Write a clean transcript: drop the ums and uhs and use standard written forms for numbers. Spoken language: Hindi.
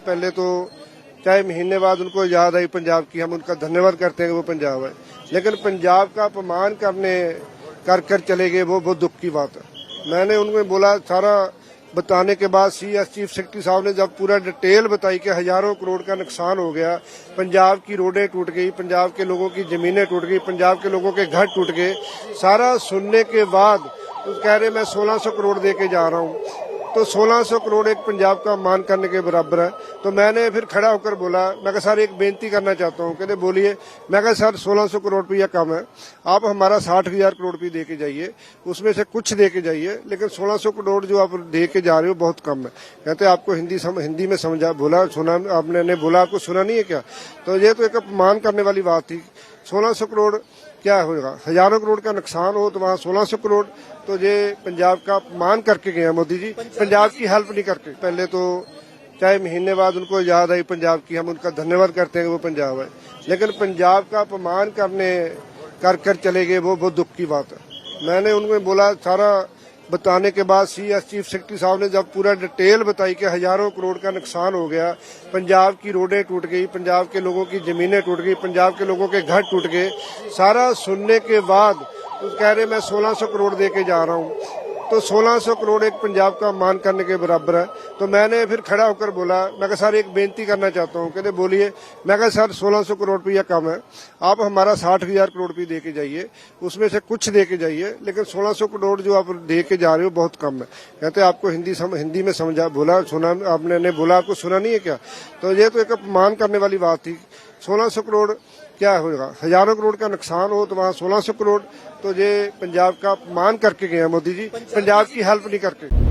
पहले तो चाहे महीने बाद उनको याद आई पंजाब की, हम उनका धन्यवाद करते हैं कि वो पंजाब है, लेकिन पंजाब का अपमान कर चले गए, वो बहुत दुख की बात है। मैंने उनको बोला, सारा बताने के बाद CS चीफ सेक्रेटरी साहब ने जब पूरा डिटेल बताई कि हजारों करोड़ का नुकसान हो गया, पंजाब की रोडें टूट गई, पंजाब के लोगों की जमीनें टूट गई, पंजाब के लोगों के घर टूट गए, सारा सुनने के बाद तो कह रहे मैं 1600 करोड़ दे के जा रहा हूँ। तो 1600 करोड़ एक पंजाब का मान करने के बराबर है। तो मैंने फिर खड़ा होकर बोला, मैं कहा सर एक बेनती करना चाहता हूँ। कहते बोलिए। मैं कहा सर 1600 करोड़ रुपया कम है, आप हमारा 60,000 करोड़ रुपये दे के जाइए, उसमें से कुछ दे के जाइए, लेकिन 1600 करोड़ जो आप दे के जा रहे हो बहुत कम है। कहते आपको हिंदी में समझा, बोला सुना आपने बोला, आपको सुना नहीं है क्या? तो ये तो एक अपमान करने वाली बात थी। 1600 करोड़ क्या होगा, हजारों करोड़ का नुकसान हो तो वहाँ 1600 करोड़, तो ये पंजाब का अपमान करके गए मोदी जी, पंजाब की हेल्प नहीं करके। पहले तो चाहे महीने बाद उनको याद आई पंजाब की, हम उनका धन्यवाद करते हैं कि वो पंजाब है, लेकिन पंजाब का अपमान कर चले गए, वो बहुत दुख की बात है। मैंने उनको बोला, सारा बताने के बाद CS चीफ सेक्रेटरी साहब ने जब पूरा डिटेल बताई कि हजारों करोड़ का नुकसान हो गया, पंजाब की रोडें टूट गई, पंजाब के लोगों की जमीनें टूट गई, पंजाब के लोगों के घर टूट गए, सारा सुनने के बाद तो कह रहे मैं 1600 करोड़ दे के जा रहा हूँ। तो 1600 करोड़ एक पंजाब का मान करने के बराबर है। तो मैंने फिर खड़ा होकर बोला, मैं कहा सर एक बेनती करना चाहता हूँ। कहते बोलिए। मैं कहा सर 1600 करोड़ रुपया कम है, आप हमारा 60,000 करोड़ रुपये दे के जाइए, उसमें से कुछ दे के जाइए, लेकिन 1600 करोड़ जो आप दे के जा रहे हो बहुत कम है। कहते आपको हिंदी में समझा, बोला सुना आपने बोला, आपको सुना नहीं है क्या? तो ये तो एक अपमान करने वाली बात थी। 1600 करोड़ क्या होगा, हजारों करोड़ का नुकसान हो तो वहाँ 1600 करोड़, तो ये पंजाब का अपमान करके गए मोदी जी, पंजाब की हेल्प नहीं करके।